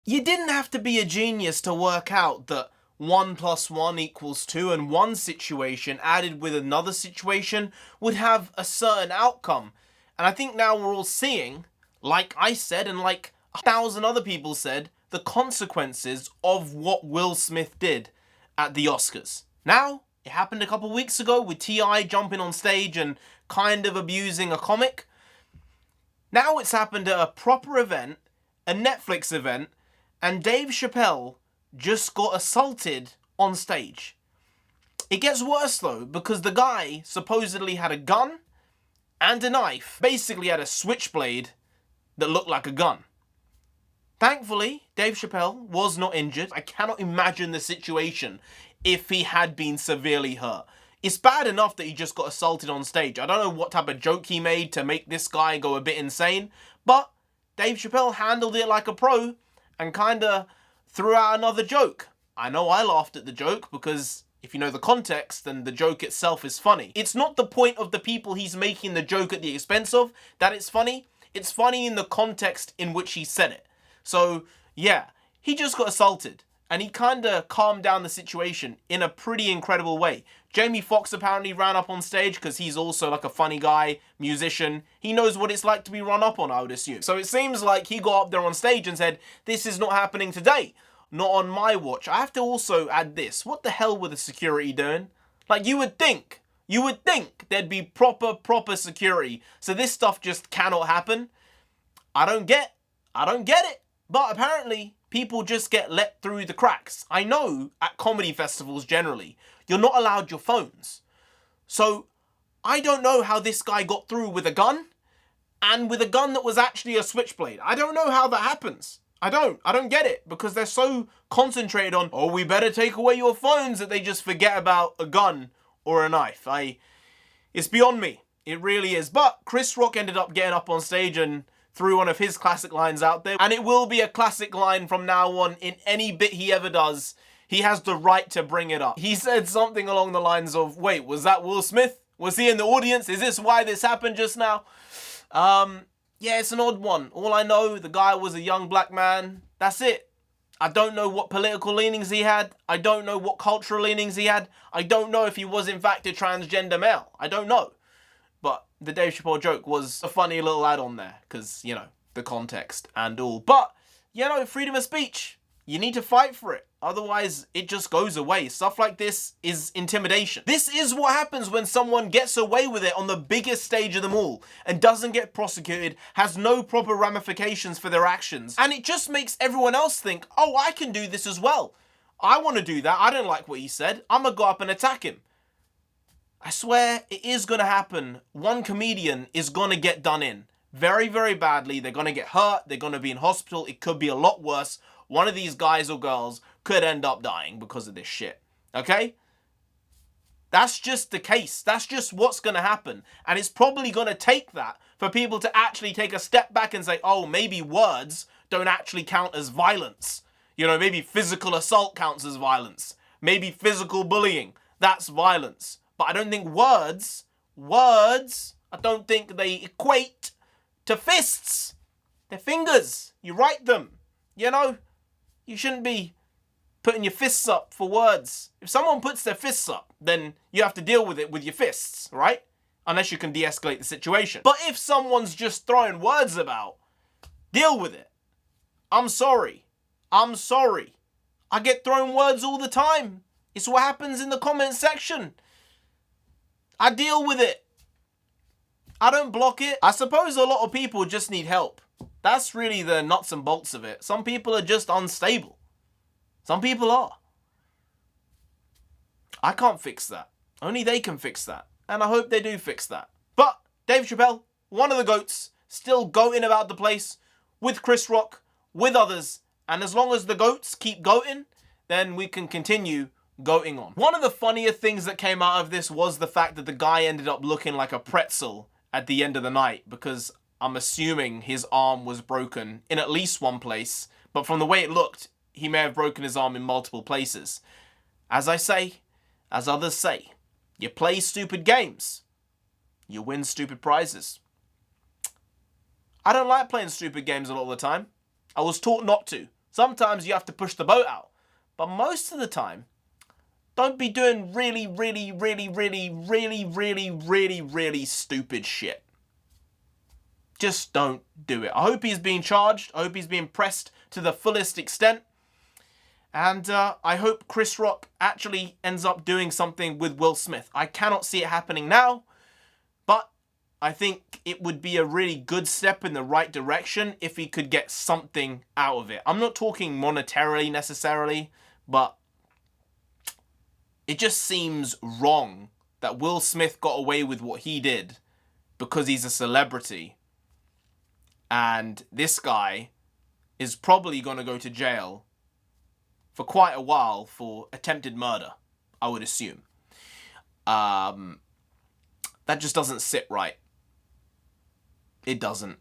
You didn't have to be a genius to work out that 1 + 1 = 2 and one situation added with another situation would have a certain outcome. And I think now we're all seeing, like I said and like 1,000 other people said, the consequences of what Will Smith did at the Oscars. Now, it happened a couple weeks ago with T.I. jumping on stage and kind of abusing a comic. Now it's happened at a proper event, a Netflix event, and Dave Chappelle just got assaulted on stage. It gets worse though, because the guy supposedly had a gun and a knife, basically had a switchblade that looked like a gun. Thankfully, Dave Chappelle was not injured. I cannot imagine the situation if he had been severely hurt. It's bad enough that he just got assaulted on stage. I don't know what type of joke he made to make this guy go a bit insane, but Dave Chappelle handled it like a pro and kinda threw out another joke. I know I laughed at the joke because if you know the context, then the joke itself is funny. It's not the point of the people he's making the joke at the expense of that it's funny. It's funny in the context in which he said it. So, yeah, he just got assaulted. And he kinda calmed down the situation in a pretty incredible way. Jamie Foxx apparently ran up on stage because he's also like a funny guy, musician. He knows what it's like to be run up on, I would assume. So it seems like he got up there on stage and said, "This is not happening today. Not on my watch." I have to also add this. What the hell were the security doing? Like, you would think there'd be proper security. So this stuff just cannot happen. I don't get it. But apparently, people just get let through the cracks. I know at comedy festivals generally, you're not allowed your phones. So I don't know how this guy got through with a gun and with a gun that was actually a switchblade. I don't know how that happens. I don't get it because they're so concentrated on, oh, we better take away your phones, that they just forget about a gun or a knife. It's beyond me. It really is. But Chris Rock ended up getting up on stage and threw one of his classic lines out there. And it will be a classic line from now on in any bit he ever does. He has the right to bring it up. He said something along the lines of, wait, was that Will Smith? Was he in the audience? Is this why this happened just now? Yeah, it's an odd one. All I know, the guy was a young black man. That's it. I don't know what political leanings he had. I don't know what cultural leanings he had. I don't know if he was in fact a transgender male. I don't know. But the Dave Chappelle joke was a funny little add-on there, because, you know, the context and all. But, you know, freedom of speech, you need to fight for it. Otherwise, it just goes away. Stuff like this is intimidation. This is what happens when someone gets away with it on the biggest stage of them all and doesn't get prosecuted, has no proper ramifications for their actions. And it just makes everyone else think, oh, I can do this as well. I want to do that. I don't like what he said. I'm going to go up and attack him. I swear it is going to happen. One comedian is going to get done in very, very badly. They're going to get hurt. They're going to be in hospital. It could be a lot worse. One of these guys or girls could end up dying because of this shit. Okay? That's just the case. That's just what's going to happen. And it's probably going to take that for people to actually take a step back and say, oh, maybe words don't actually count as violence. You know, maybe physical assault counts as violence. Maybe physical bullying, that's violence. But I don't think words, I don't think they equate to fists. They're fingers. You write them. You know, you shouldn't be putting your fists up for words. If someone puts their fists up, then you have to deal with it with your fists, right? Unless you can de-escalate the situation. But if someone's just throwing words about, deal with it. I'm sorry. I get thrown words all the time. It's what happens in the comment section. I deal with it. I don't block it. I suppose a lot of people just need help. That's really the nuts and bolts of it. Some people are just unstable. Some people are. I can't fix that. Only they can fix that. And I hope they do fix that. But Dave Chappelle, one of the GOATs, still goating about the place with Chris Rock, with others. And as long as the GOATs keep goating, then we can continue goating on. One of the funnier things that came out of this was the fact that the guy ended up looking like a pretzel at the end of the night, because I'm assuming his arm was broken in at least one place, but from the way it looked, he may have broken his arm in multiple places. As I say, as others say, you play stupid games, you win stupid prizes. I don't like playing stupid games a lot of the time. I was taught not to. Sometimes you have to push the boat out. But most of the time, don't be doing really, really, really, really, really, really, really, really stupid shit. Just don't do it. I hope he's being charged. I hope he's being pressed to the fullest extent. And I hope Chris Rock actually ends up doing something with Will Smith. I cannot see it happening now, but I think it would be a really good step in the right direction if he could get something out of it. I'm not talking monetarily necessarily, but it just seems wrong that Will Smith got away with what he did because he's a celebrity. And this guy is probably going to go to jail for quite a while for attempted murder, I would assume. That just doesn't sit right. It doesn't.